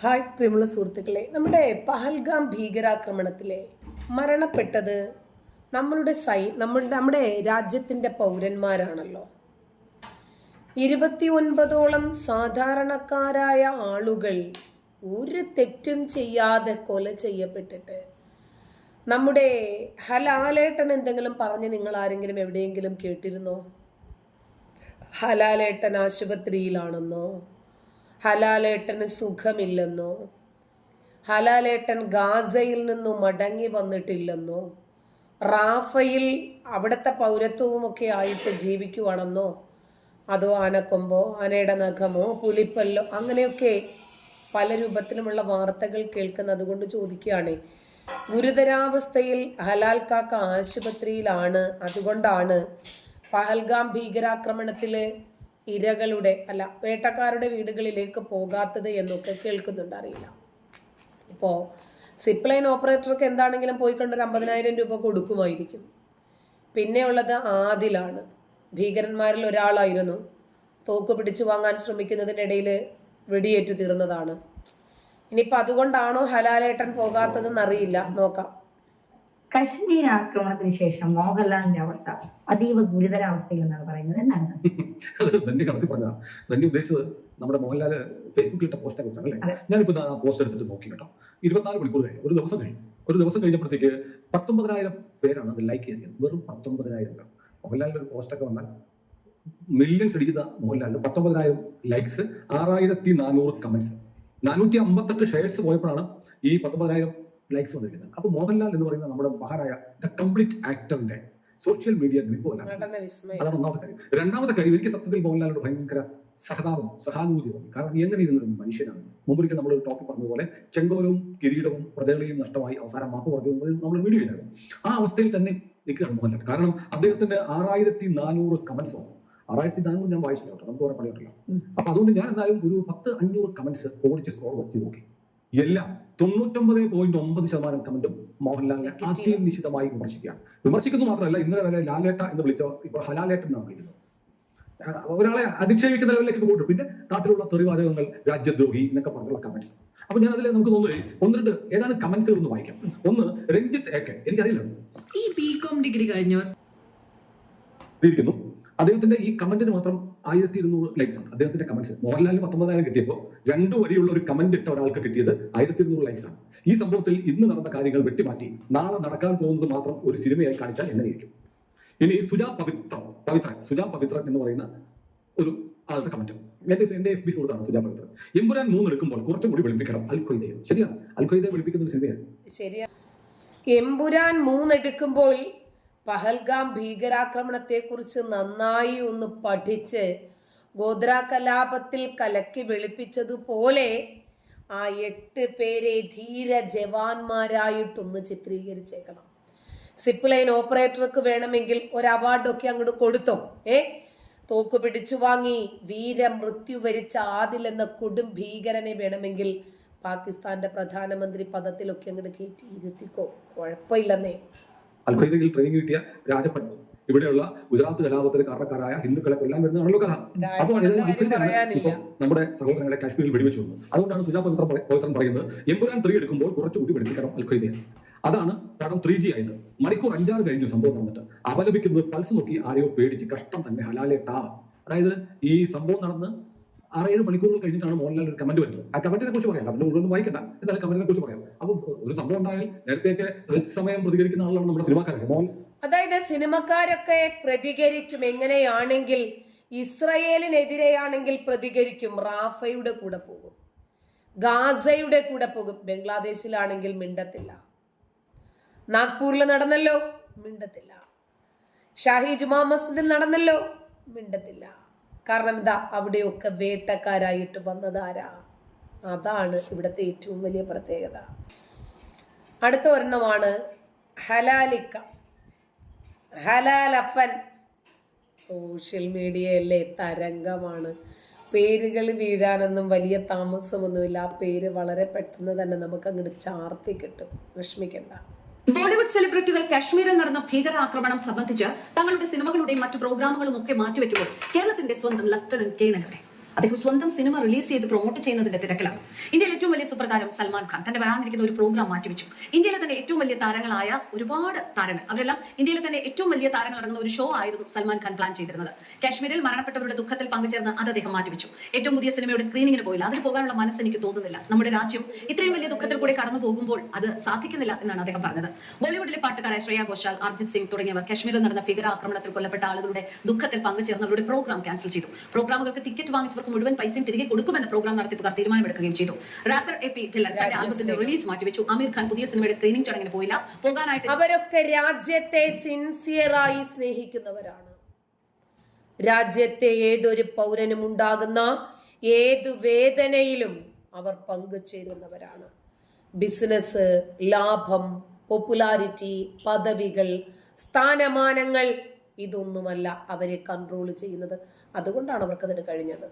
Hi പ്രിയമുള്ള സുഹൃത്തുക്കളെ, നമ്മുടെ പഹൽഗാം ഭീകരാക്രമണത്തിലെ മരണപ്പെട്ടത് നമ്മുടെ രാജ്യത്തിൻ്റെ പൗരന്മാരാണല്ലോ. 29ഓളം സാധാരണക്കാരായ ആളുകൾ ഒരു തെറ്റും ചെയ്യാതെ കൊല ചെയ്യപ്പെട്ടിട്ട് നമ്മുടെ ഹലാലേട്ടൻ എന്തെങ്കിലും പറഞ്ഞ് നിങ്ങൾ ആരെങ്കിലും എവിടെയെങ്കിലും കേട്ടിരുന്നോ? ഹലാലേട്ടൻ ആശുപത്രിയിലാണെന്നോ, ഹലാലേട്ടന് സുഖമില്ലെന്നോ, ഹലാലേട്ടൻ ഗാസയിൽ നിന്നും മടങ്ങി വന്നിട്ടില്ലെന്നോ, റാഫയിൽ അവിടുത്തെ പൗരത്വവുമൊക്കെ ആയിട്ട് ജീവിക്കുവാണെന്നോ, അതോ ആനക്കൊമ്പോ, ആനയുടെ നഖമോ, പുലിപ്പല്ലോ, അങ്ങനെയൊക്കെ പല രൂപത്തിലുമുള്ള വാർത്തകൾ കേൾക്കുന്നത് കൊണ്ട് ചോദിക്കുകയാണ്. ഗുരുതരാവസ്ഥയിൽ ഹലാൽ കാക്ക ആശുപത്രിയിലാണ്. അതുകൊണ്ടാണ് പഹൽഗാം ഭീകരാക്രമണത്തില് വേട്ടക്കാരുടെ വീടുകളിലേക്ക് പോകാത്തത് എന്നൊക്കെ കേൾക്കുന്നുണ്ട്. അറിയില്ല. ഇപ്പോൾ സിപ്ലൈൻ ഓപ്പറേറ്റർക്ക് എന്താണെങ്കിലും പോയി കണ്ടൊരു 50,000 രൂപ കൊടുക്കുമായിരിക്കും. പിന്നെയുള്ളത് ആദിലാണ്. ഭീകരന്മാരിൽ ഒരാളായിരുന്നു. തോക്ക് പിടിച്ചു വാങ്ങാൻ ശ്രമിക്കുന്നതിനിടയിൽ വെടിയേറ്റു തീർന്നതാണ്. ഇനിയിപ്പോൾ അതുകൊണ്ടാണോ ഹലാലേട്ടൻ പോകാത്തതെന്നറിയില്ല. നോക്കാം. കശ്മീർ ആക്രമണത്തിന് ശേഷം മോഹൻലാലിന്റെ അവസ്ഥ അതീവ ഗുരുതരാവസ്ഥയിൽ എന്നാണ് പറയുന്നത്. എന്താണ് തന്നെ കണക്ക് പറഞ്ഞാൽ തന്നെ ഉദ്ദേശിച്ചത് നമ്മുടെ മോഹൻലാല് ഫേസ്ബുക്കിൽ ഇട്ട പോസ്റ്റിനെ കുറിച്ചാണ് അല്ലേ? ഞാനിപ്പോ ആ പോസ്റ്റ് എടുത്തിട്ട് നോക്കി കേട്ടോ. 24 മണിക്കൂർ കഴിഞ്ഞു, ഒരു ദിവസം കഴിഞ്ഞപ്പോഴത്തേക്ക് 19,000 പേരാണ് അത് ലൈക്ക് ചെയ്തത്. വെറും 19,000 പേർ. മോഹൻലാലിന്റെ ഒരു പോസ്റ്റൊക്കെ വന്നാൽ മില്യൺസ് അടിക്കുന്ന മോഹൻലാലിന് 19,000 ലൈക്സ്, 6,400 കമന്റ്സ്, 458 ഷെയർസ് പോയപ്പോഴാണ് ഈ 19,000 ലൈക്സ് വന്നിരിക്കുന്നത്. അപ്പൊ മോഹൻലാൽ എന്ന് പറയുന്ന നമ്മുടെ മഹാനായ ദ കംപ്ലീറ്റ് ആക്ടറിന്റെ സോഷ്യൽ മീഡിയ ഗ്രിപ്പോല. അതാണ് ഒന്നാമത്തെ കാര്യം. രണ്ടാമത്തെ കാര്യം, എനിക്ക് സത്യത്തിൽ മോഹൻലാലിനോട് ഭയങ്കര സഹാനുഭൂതി തോന്നി. കാരണം എങ്ങനെ ഇരുന്ന ഒരു മനുഷ്യനാണ്. മുമ്പൊരിക്കൽ നമ്മൾ ഒരു ടോപ്പിക് പറഞ്ഞതുപോലെ ചെങ്കോലവും കിരീടവും പ്രതകളയും നഷ്ടമായി അവസാനം മാപ്പ് പറഞ്ഞു നമ്മൾ വീഡിയോ ചെയ്തായിരുന്നു. ആ അവസ്ഥയിൽ തന്നെ നിൽക്കുകയാണ് മോഹൻലാൽ. കാരണം അദ്ദേഹത്തിന്റെ 6,400 കമന്റ്സ് വന്നു. 6,400 ഞാൻ വായിച്ചില്ല കേട്ടോ, നമുക്ക് വേറെ പണിയിട്ടില്ല. അപ്പൊ അതുകൊണ്ട് ഞാൻ എന്തായാലും ഒരു 10-500 കമന്റ്സ് ഓടിച്ച് സ്ക്രോൾ ചെയ്ത് നോക്കി. എല്ലാം 99.9% കമന്റും മോഹൻലാലിനെ അതിനിശ്ചിതമായി വിമർശിക്കുന്നു മാത്രമല്ല, ഇന്നലെ വരെ ലാലേട്ട എന്ന് വിളിച്ചോ ഇപ്പോൾ ഹലാലേട്ടൻ എന്നാണ് വിളിക്കുന്നത്. ഒരാളെ അധിക്ഷേപിക്കുന്ന ലെവലിലേക്ക് പോയിട്ടു. പിന്നെ നാട്ടിലുള്ള തെറിവാചകങ്ങൾ, രാജ്യദ്രോഹി എന്നൊക്കെ പറഞ്ഞുള്ള കമന്റ്സ്. അപ്പൊ ഞാൻ അതിൽ നമുക്ക് തോന്നുന്നത് ഏതാനും കമന്റ്സുകൾ ഒന്ന് വായിക്കാം. ഒന്ന്, രഞ്ജിത്ത് AK, എനിക്കറിയില്ല, ഈ ബികോം ഡിഗ്രി കഴിഞ്ഞവർ ഇരിക്കുന്നു. അദ്ദേഹത്തിന്റെ ഈ കമന്റിന് മാത്രം 1,200 ലൈക്സ് ഉണ്ട്. അദ്ദേഹത്തിന്റെ കമന്റ്സ് മോഹൻലാലിന് 19,000 കിട്ടിയപ്പോൾ 2 വരിയുള്ള ഒരു കമന്റ് ഇട്ട ഒരാൾക്ക് കിട്ടിയത് 1,200 ലൈക്സ് ആണ്. ഈ സംഭവത്തിൽ ഇന്ന് നടന്ന കാര്യങ്ങൾ വെട്ടിമാറ്റി നാളെ നടക്കാൻ പോകുന്നത് മാത്രം ഒരു സിനിമയായി കാണിച്ചാൽ എങ്ങനെയിരിക്കും? ഇനി സുജാ പവിത്രൻ എന്ന് പറയുന്ന ഒരു ആളുടെ കമന്റ് എന്റെ FB സുഹൃത്താണ് സുജാ പവിത്രൻ. എമ്പുരാൻ 3 എടുക്കുമ്പോൾ കുറച്ചും കൂടി വെളുപ്പിക്കണം അൽഖ്വയ്ദയെ. ശരിയാണ്, അൽഖ്വയ്ദയെ വെളുപ്പിക്കുന്ന ഒരു സിനിമയാണ്. ശരിയാണ്. എമ്പുരാൻ 3 എടുക്കുമ്പോൾ പഹൽഗാം ഭീകരാക്രമണത്തെ കുറിച്ച് നന്നായി ഒന്ന് പഠിച്ച് ഗോദ്ര കലാപത്തിൽ കലക്കി വെളുപ്പിച്ചതുപോലെ ആ 8 പേരെ ധീര ജവാന്മാരായിട്ടൊന്ന് ചിത്രീകരിച്ചേക്കണം. സിപ്ലൈൻ ഓപ്പറേറ്റർക്ക് വേണമെങ്കിൽ ഒരു അവാർഡൊക്കെ അങ്ങോട്ട് കൊടുത്തോ. തോക്ക് പിടിച്ചു വാങ്ങി വീരമൃത്യു വരിച്ച ആദിൽ എന്ന കൊടും ഭീകരനെ വേണമെങ്കിൽ പാകിസ്ഥാന്റെ പ്രധാനമന്ത്രി പദത്തിലൊക്കെ അങ്ങോട്ട് കയറ്റി ഇരുത്തിക്കോ, കുഴപ്പമില്ലെന്നേ. അൽഖ്വയ്ദയിൽ ട്രെയിനിങ് കിട്ടിയ രാജപ്പൻ ഇവിടെയുള്ള ഗുജറാത്ത് കലാപത്തിന് കാരണക്കാരായ ഹിന്ദുക്കളെ കൊല്ലാൻ വരുന്നതാണല്ലോ കഥ. അപ്പോൾ ഇപ്പൊ നമ്മുടെ സഹോദരങ്ങളെ കാശ്മീരിൽ വെടിവെച്ചു വന്നു. അതുകൊണ്ടാണ് സുജാ പവിത്രൻ പറയുന്നത് എമ്പുരാൻ 3 എടുക്കുമ്പോൾ കുറച്ചുകൂടി വെടിപ്പിക്കണം അൽഖ്വയ്ദയെ. അതാണ് പടം 3G ആയത്. മണിക്കൂർ 5-6 കഴിഞ്ഞു സംഭവം നടന്നിട്ട്. അപലപിക്കുന്നത് പൾസ് നോക്കി ആരെയോ പേടിച്ച് കഷ്ടം തന്നെ ഹലാലേട്ടാ. അതായത് ഈ സംഭവം നടന്ന് 6-7 മണിക്കൂറുകൾ കഴിഞ്ഞിട്ടാണ് മോഹൻലാൽ ഒരു കമന്റ് വരുന്നത്. ആ കമന്റിനെ കുറിച്ച് പറയാം. കമന്റ് മുഴുവൻ വായിക്കണ്ട, എന്നാലും കമന്റിനെ കുറിച്ച് പറയാം. അപ്പൊ ഒരു സംഭവം ഉണ്ടായാൽ നേരത്തെയൊക്കെ തത്സമയം പ്രതികരിക്കുന്ന ആളാണ് നമ്മുടെ സിനിമാക്കാരൊക്കെ. അതായത് സിനിമക്കാരൊക്കെ പ്രതികരിക്കും. എങ്ങനെയാണെങ്കിൽ ഇസ്രയേലിനെതിരെയാണെങ്കിൽ പ്രതികരിക്കും, റാഫയുടെ കൂടെ പോകും, ഗാസയുടെ കൂടെ പോകും. ബംഗ്ലാദേശിലാണെങ്കിൽ മിണ്ടത്തില്ല. നാഗ്പൂരിൽ നടന്നല്ലോ, മിണ്ടത്തില്ല. ഷാഹി ജുമാ മസ്ജിദിൽ നടന്നല്ലോ, മിണ്ടത്തില്ല. കാരണം എന്താ, അവിടെയൊക്കെ വേട്ടക്കാരായിട്ട് വന്നതാരാ? അതാണ് ഇവിടുത്തെ ഏറ്റവും വലിയ പ്രത്യേകത. അടുത്ത ഒരെണ്ണമാണ് ഹലാലിക്ക, ഹലാലപ്പൻ. സോഷ്യൽ മീഡിയയിലെ തരംഗമാണ്. പേരുകൾ വീഴാനൊന്നും വലിയ താമസമൊന്നുമില്ല. ആ പേര് വളരെ പെട്ടെന്ന് തന്നെ നമുക്ക് അങ്ങോട്ട് ചാർത്തി കിട്ടും, വിഷമിക്കണ്ട. ബോളിവുഡ് സെലിബ്രിറ്റികൾ കാശ്മീരിൽ നടന്ന ഭീകരാക്രമണം സംബന്ധിച്ച് തങ്ങളുടെ സിനിമകളുടെയും മറ്റു പ്രോഗ്രാമുകളും ഒക്കെ മാറ്റിവെക്കുമ്പോൾ കേരളത്തിന്റെ സ്വന്തം ലഫ്റ്റനന്റ് കേണൽ അദ്ദേഹം സ്വന്തം സിനിമ റിലീസ് ചെയ്ത് പ്രൊമോട്ട് ചെയ്യുന്നതിന്റെ തിരക്കിലാണ്. ഇന്ത്യയിലെ ഏറ്റവും വലിയ സൂപ്പർതാരം സൽമാൻ ഖാൻ തന്റെ വരാനിരിക്കുന്ന ഒരു പ്രോഗ്രാം മാറ്റിവെച്ചു. ഇന്ത്യയിലെ തന്നെ ഏറ്റവും വലിയ താരങ്ങളായ ഒരുപാട് താരങ്ങൾ, അവരെല്ലാം ഇന്ത്യയിലെ തന്നെ ഏറ്റവും വലിയ താരങ്ങൾ അടങ്ങുന്ന ഒരു ഷോ ആയിരുന്നു സൽമാൻ ഖാൻ പ്ലാൻ ചെയ്തിരുന്നത്. കാശ്മീരിൽ മരണപ്പെട്ടവരുടെ ദുഃഖത്തിൽ പങ്കുചേർന്ന് അത് അദ്ദേഹം മാറ്റിവെച്ചു. ഏറ്റവും പുതിയ സിനിമയുടെ സ്ക്രീനിങ്ങിന് പോയില്ല. അതിൽ പോകാനുള്ള മനസ്സ് എനിക്ക് തോന്നുന്നില്ല. നമ്മുടെ രാജ്യം ഇത്രയും വലിയ ദുഃഖത്തിൽ കൂടെ കടന്നു പോകുമ്പോൾ അത് സാധിക്കുന്നില്ല എന്നാണ് അദ്ദേഹം പറഞ്ഞത്. ബോളിവുഡിലെ പാട്ടുകാരായ ശ്രേയ ഘോഷാൽ, അർജിത് സിംഗ് തുടങ്ങിയവർ കാശ്മീരിൽ നടന്ന ഭീകരാക്രമണത്തിൽ കൊല്ലപ്പെട്ട ആളുകളുടെ ദുഃഖത്തിൽ പങ്കുചേർന്ന് അവരുടെ പ്രോഗ്രാം ക്യാൻസൽ ചെയ്തു. പ്രോഗ്രാമുകൾക്ക് ടിക്കറ്റ് വാങ്ങിച്ചവർക്ക് മുഴുവൻ പൈസയും തിരികെ കൊടുക്കുമെന്ന് പ്രോഗ്രാം നടത്തിപ്പുകാർ തീരുമാനമെടുക്കുകയും ചെയ്തു. റാപ്പർ എപി ധില്ലൻ തന്റെ ആൽബത്തിന്റെ റിലീസ് മാറ്റിവെച്ചു. ആമിർ ഖാൻ പുതിയ സിനിമയുടെ സ്ക്രീനിംഗ് ചടങ്ങിന് പോയില്ല. പോകാനായിട്ട് അവരൊക്കെ രാജ്യത്തെ സിൻസിയറായി സ്നേഹിക്കുന്നവരാണ്. രാജ്യത്തെ ഏതൊരു പൗരനും ഉണ്ടാകുന്ന ഏതു വേദനയിലും അവർ പങ്കുചേരുന്നവരാണ്. ബിസിനസ്, ലാഭം, പോപ്പുലാരിറ്റി, പദവികൾ, സ്ഥാനമാനങ്ങൾ ഇതൊന്നുമല്ല അവരെ കൺട്രോൾ ചെയ്യുന്നത്. അതുകൊണ്ടാണ് അവർക്കതിന് കഴിഞ്ഞത്.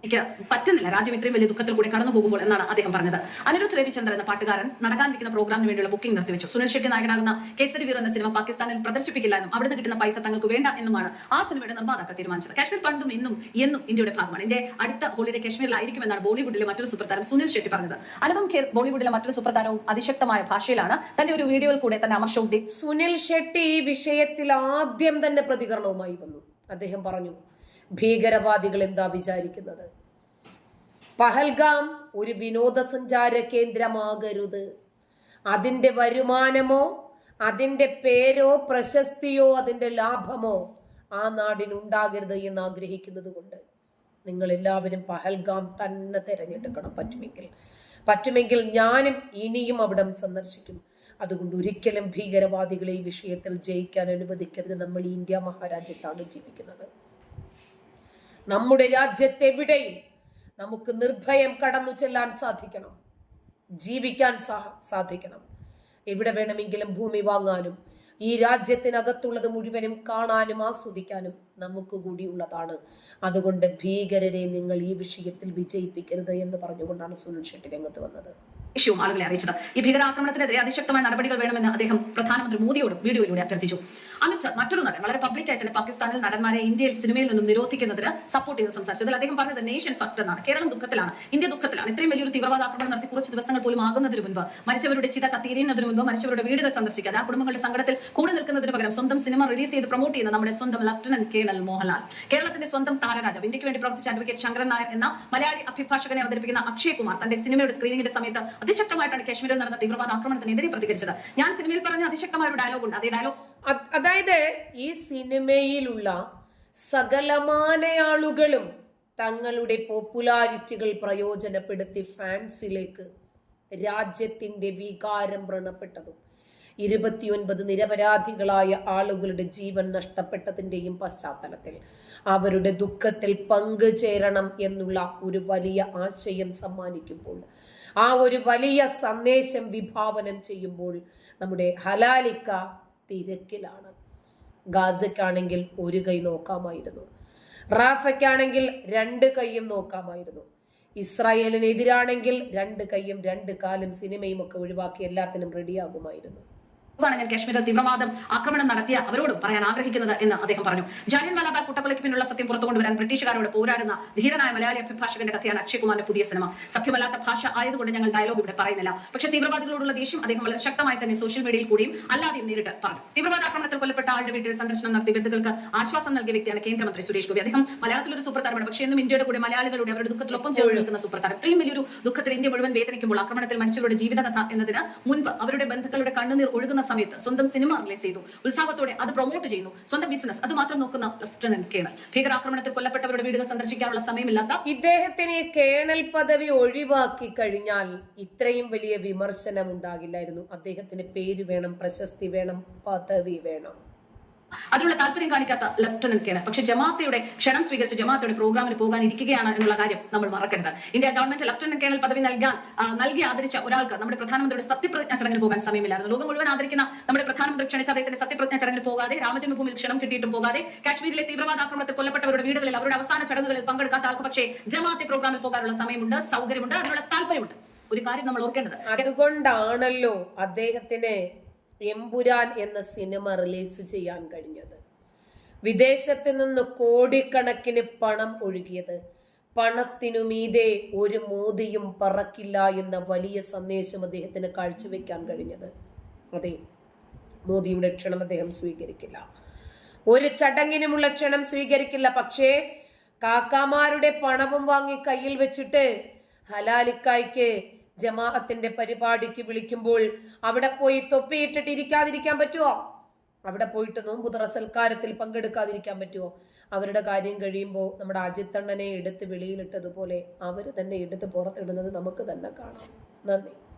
എനിക്ക് പറ്റുന്നില്ല, രാജ്യം ഇത്രയും വലിയ ദുഃഖത്തിൽ കൂടി കടന്നു പോകുമ്പോൾ എന്നാണ് അദ്ദേഹം പറഞ്ഞത്. അനിരുദ്ധ് രവിചന്ദ്രൻ എന്ന പാട്ടുകാരൻ നടക്കാനിരിക്കുന്ന പ്രോഗ്രാമിന് വേണ്ടിയുള്ള ബുക്കിംഗ് നിർത്തിവെച്ചു. സുനിൽ ഷെട്ടി നായകനാകുന്ന കേസരി വീർ എന്ന സിനിമ പാകിസ്ഥാനിൽ പ്രദർശിപ്പിക്കില്ല എന്നും അവിടുന്ന് കിട്ടുന്ന പൈസ തങ്ങൾക്ക് വേണ്ട എന്നുമാണ് ആ സിനിമയുടെ നിർമ്മാതാക്കൾ തീരുമാനിച്ചത്. കാശ്മീർ പണ്ടും എന്നും ഇന്ത്യയുടെ ഭാഗമാണ്. ഇന്ത്യ അടുത്ത ഹോളിഡേ കാശ്മീരിലായിരിക്കുമെന്നാണ് ബോളിവുഡിലെ മറ്റൊരു സൂപ്പർ താരം സുനിൽ ഷെട്ടി പറഞ്ഞത്. അനുപം ഖേർ ബോളിവുഡിലെ മറ്റൊരു സൂപ്പർ താരവും അതിശക്തമായ ഭാഷയിലാണ് തന്റെ ഒരു വീഡിയോയിൽ കൂടെ തന്നെ അമർ ഷൗക്കി സുനിൽ ഷെട്ടി ഈ വിഷയത്തിൽ ആദ്യം തന്നെ പ്രതികരണവുമായി വന്നു. അദ്ദേഹം പറഞ്ഞു, ഭീകരവാദികൾ എന്താ വിചാരിക്കുന്നത്? പഹൽഗാം ഒരു വിനോദസഞ്ചാര കേന്ദ്രമാകരുത്. അതിന്റെ വരുമാനമോ അതിന്റെ പേരോ പ്രശസ്തിയോ അതിന്റെ ലാഭമോ ആ നാടിനുണ്ടാകരുത് എന്ന് ആഗ്രഹിക്കുന്നത് കൊണ്ട് നിങ്ങൾ എല്ലാവരും പഹൽഗാം തന്നെ തിരഞ്ഞെടുക്കണം. പറ്റുമെങ്കിൽ ഞാനും ഇനിയും അവിടം സന്ദർശിക്കും. അതുകൊണ്ട് ഒരിക്കലും ഭീകരവാദികളെ ഈ വിഷയത്തിൽ ജയിക്കാൻ അനുവദിക്കരുത്. നമ്മൾ ഇന്ത്യ മഹാരാജ്യത്താണ് ജീവിക്കുന്നത്. നമ്മുടെ രാജ്യത്തെവിടെയും നമുക്ക് നിർഭയം കടന്നു ചെല്ലാൻ സാധിക്കണം, ജീവിക്കാൻ സാധിക്കണം. എവിടെ വേണമെങ്കിലും ഭൂമി വാങ്ങാനും ഈ രാജ്യത്തിനകത്തുള്ളത് മുഴുവനും കാണാനും ആസ്വദിക്കാനും നമുക്ക് കൂടിയുള്ളതാണ്. അതുകൊണ്ട് ഭീകരരെ നിങ്ങൾ ഈ വിഷയത്തിൽ വിജയിപ്പിക്കരുത് എന്ന് പറഞ്ഞുകൊണ്ടാണ് സുനിൽ ഷെട്ടി രംഗത്ത് വന്നത്. ഇഷ്യൂ ആളുകളെ അറിയിച്ചത്. ഈ ഭീകരാക്രമണത്തിനെതിരെ അതിശക്തമായ നടപടികൾ വേണമെന്ന് അദ്ദേഹം പ്രധാനമന്ത്രി മോദിയോട് വീഡിയോയിലൂടെ അഭ്യർത്ഥിച്ചു. അമിത് ഷാ മറ്റൊരു നടൻ വളരെ പബ്ലിക്കായി തന്നെ പാകിസ്ഥാനിൽ നടന്മാരെ ഇന്ത്യയിൽ സിനിമയിൽ നിന്നും നിരോധിക്കുന്നതിന് സപ്പോർട്ട് ചെയ്ത് സംസാരിച്ചതിൽ അദ്ദേഹം പറഞ്ഞത് നേഷൻ ഫസ്റ്റ് എന്നാണ്. കേരളം ദുഃഖത്തിലാണ്, ഇന്ത്യ ദുഃഖത്തിലാണ്. ഇത്രയും വലിയൊരു തീവ്രവാദ ആക്രമണം നടത്തി കുറച്ച് ദിവസങ്ങൾ പോലും ആകുന്നതിന് മുൻപ്, മരിച്ചവരുടെ ചിത കത്തിയിരിക്കുന്നതിന് മുൻപ്, മരിച്ചവരുടെ വീടുകൾ സന്ദർശിക്കാതെ ആ കുടുംബങ്ങളുടെ സങ്കടത്തിൽ കൂടെ നിൽക്കുന്നതിന് പകരം സ്വന്തം സിനിമ റിലീസ് ചെയ്ത് പ്രൊമോട്ട് ചെയ്യുന്ന നമ്മുടെ സ്വന്തം ലഫ്റ്റനന്റ് കേണൽ മോഹൻലാൽ, കേരളത്തിന്റെ സ്വന്തം താരരാജാവ്, ഇന്ത്യക്ക് വേണ്ടി പ്രവർത്തിച്ച അഡ്വക്കേറ്റ് ശങ്കരൻ നായർ എന്ന മലയാളി അഭിഭാഷകനെ അവതരിപ്പിക്കുന്ന അക്ഷയ് കുമാർ തന്റെ സിനിമയുടെ സ്ക്രീനിങ്ങിന്റെ സമയത്ത് അതിശക്തമായിട്ടാണ് കാശ്മീരിൽ നടന്ന തീവ്രവാദ ആക്രമണത്തിനെതിരെ പ്രതികരിച്ചത്. ഞാൻ സിനിമയിൽ പറഞ്ഞ അതിശക്തമായ ഒരു ഡയലോഗ് ഉണ്ട്. അതേ ഡയലോഗ്, അതായത് ഈ സിനിമയിലുള്ള സകലമാന ആളുകളും തങ്ങളുടെ പോപ്പുലാരിറ്റികൾ പ്രയോജനപ്പെടുത്തി ഫാൻസിലേക്ക് രാജ്യത്തിന്റെ വികാരം വ്രണപ്പെട്ടതും 29 നിരപരാധികളായ ആളുകളുടെ ജീവൻ നഷ്ടപ്പെട്ടതിന്റെയും പശ്ചാത്തലത്തിൽ അവരുടെ ദുഃഖത്തിൽ പങ്കുചേരണം എന്നുള്ള ഒരു വലിയ ആശയം സമ്മാനിക്കുമ്പോൾ, ആ ഒരു വലിയ സന്ദേശം വിഭാവനം ചെയ്യുമ്പോൾ നമ്മുടെ ഹലാലിക്ക തിരക്കിലാണ്. ഗാസയ്ക്കാണെങ്കിൽ ഒരു കൈ നോക്കാമായിരുന്നു, റാഫയ്ക്കാണെങ്കിൽ 2 കൈയും നോക്കാമായിരുന്നു, ഇസ്രായേലിനെതിരാണെങ്കിൽ 2 കൈയും 2 കാലും സിനിമയും ഒക്കെ ഒഴിവാക്കി എല്ലാത്തിനും റെഡിയാകുമായിരുന്നു. ഞാൻ കാശ്മീരിൽ തീവ്രവാദം ആക്രമണം നടത്തിയ അവരോടും പറയാൻ ആഗ്രഹിക്കുന്നത് എന്ന് അദ്ദേഹം പറഞ്ഞു. ജാലിയൻവാല ബാഗ് കൂട്ടക്കൊലയ്ക്ക് പിന്നിലുള്ള സത്യം പുറത്തു കൊണ്ടുവരാൻ ബ്രിട്ടീഷുകാരോട് പോരാടുന്ന ധീരനായ മലയാളി അഭിഭാഷകന്റെ കഥയാണ് അക്ഷയ് കുമാറിന്റെ പുതിയ സിനിമ. സഭ്യമല്ലാത്ത ഭാഷ ആയതുകൊണ്ട് ഞങ്ങൾ ഡയലോഗ് ഇവിടെ പറയുന്നില്ല. പക്ഷേ തീവ്രവാദികളോടുള്ള ദേഷ്യം അദ്ദേഹം വളരെ ശക്തമായി തന്നെ സോഷ്യൽ മീഡിയയിൽ കൂടിയും അല്ലാതെയും നേരിട്ട് പറഞ്ഞു. തീവ്രവാദ ആക്രമണത്തിൽ കൊല്ലപ്പെട്ട ആളുടെ വീട്ടിൽ സന്ദർശനം നടത്തി ബന്ധുക്കൾക്ക് ആശ്വാസം നൽകിയ വ്യക്തിയാണ് കേന്ദ്രമന്ത്രി സുരേഷ് ഗോപി. അദ്ദേഹം മലയാളത്തിലൊരു സൂപ്പർ താരമാണ്. പക്ഷേ എന്നും ഇന്ത്യയുടെ കൂടെ മലയാളികളുടെ അവരുടെ ദുഃഖത്തിലൊപ്പം ചേർന്ന് നിൽക്കുന്ന സൂപ്പർ താരം. ഇത്രയും വലിയൊരു ദുഃഖത്തിൽ ഇന്ത്യ മുഴുവൻ വേദനിക്കുമ്പോൾ ആക്രമണത്തിൽ മരിച്ചവരുടെ ജീവിതകഥ എന്നതിന് മുൻപ് അവരുടെ ബന്ധുക്കളുടെ കണ്ണുനീർ ഒഴുകുന്ന സമയത്ത് സ്വന്തം സിനിമ റിലീസ് ചെയ്തു, ഉത്സാഹത്തോടെ അത് പ്രൊമോട്ട് ചെയ്യുന്നു, സ്വന്തം ബിസിനസ് അത് മാത്രം നോക്കുന്ന ലഫ്റ്റനന്റ് കേണൽ. ഭീകരാക്രമണത്തിൽ കൊല്ലപ്പെട്ടവരുടെ വീടുകൾ സന്ദർശിക്കാനുള്ള സമയമില്ലാത്ത ഇദ്ദേഹത്തിന് ഈ കേണൽ പദവി ഒഴിവാക്കി കഴിഞ്ഞാൽ ഇത്രയും വലിയ വിമർശനം ഉണ്ടാകില്ലായിരുന്നു. അദ്ദേഹത്തിന് പേര് വേണം, പ്രശസ്തി വേണം, പദവി വേണം. അതിനുള്ള താല്പര്യം കാണിക്കാത്ത ലഫ്റ്റനന്റ് കേണൽ. പക്ഷേ ജമാഅത്തയുടെ ക്ഷണം സ്വീകരിച്ച് ജമാഅത്തയുടെ പ്രോഗ്രാമിന് പോകാനിരിക്കുകയാണ് എന്നുള്ള കാര്യം നമ്മൾ മറക്കരുത്. ഇന്ത്യ ഗവൺമെന്റ് ലഫ്റ്റനന്റ് കേണൽ പദവി നൽകി ആദരിച്ച ഒരാൾക്ക് നമ്മുടെ പ്രധാനമന്ത്രിയുടെ സത്യപ്രതിജ്ഞ ചടങ്ങിന് പോകാൻ സമയമില്ലായിരുന്നു. ലോകം മുഴുവൻ ആദരിക്കുന്ന നമ്മുടെ പ്രധാനമന്ത്രി ക്ഷണിച്ച അദ്ദേഹത്തിന്റെ സത്യപ്രതിജ്ഞ ചടങ്ങിന് പോകാതെ, രാമജന്മഭൂമിയിൽ ക്ഷണം കിട്ടിയിട്ടും പോകാതെ, കാശ്മീരിലെ തീവ്രവാദ ആക്രമണത്തിൽ കൊല്ലപ്പെട്ടവരുടെ വീടുകളിൽ അവരുടെ അവസാന ചടങ്ങുകളിൽ പങ്കെടുക്കാത്ത ആൾക്ക് പക്ഷേ ജമാഅത്തെ പ്രോഗ്രാമിൽ പോകാനുള്ള സമയമുണ്ട്, സൗകര്യമുണ്ട്, അതിനുള്ള താല്പര്യമുണ്ട്. ഒരു കാര്യം നമ്മൾ ഓർക്കേണ്ടത്, അതുകൊണ്ടാണല്ലോ അദ്ദേഹത്തിന് എമ്പുരാൻ എന്ന സിനിമ റിലീസ് ചെയ്യാൻ കഴിഞ്ഞത്. വിദേശത്ത് നിന്ന് കോടിക്കണക്കിന് പണം ഒഴുകിയത് പണത്തിനു മീതെ ഒരു മോദിയും പറക്കില്ല എന്ന വലിയ സന്ദേശം അദ്ദേഹത്തിന് കാഴ്ചവെക്കാൻ കഴിഞ്ഞത്. അതെ, മോദിയുടെ ക്ഷണം അദ്ദേഹം സ്വീകരിക്കില്ല, ഒരു ചടങ്ങിനുമുള്ള ക്ഷണം സ്വീകരിക്കില്ല. പക്ഷേ കാക്കാമാരുടെ പണവും വാങ്ങി കയ്യിൽ വെച്ചിട്ട് ഹലാലിക്കായ്ക്ക് ജമാഅത്തിന്റെ പരിപാടിക്ക് വിളിക്കുമ്പോൾ അവിടെ പോയി തൊപ്പിയിട്ടിട്ട് ഇരിക്കാതിരിക്കാൻ പറ്റുമോ? അവിടെ പോയിട്ട് നോമ്പുതുറ സൽക്കാരത്തിൽ പങ്കെടുക്കാതിരിക്കാൻ പറ്റുമോ? അവരുടെ കാര്യം കഴിയുമ്പോൾ നമ്മുടെ അജിത്തണ്ണനെ എടുത്ത് വെളിയിലിട്ടതുപോലെ അവർ തന്നെ എടുത്ത് പുറത്തിടുന്നത് നമുക്ക് തന്നെ കാണാം. നന്ദി.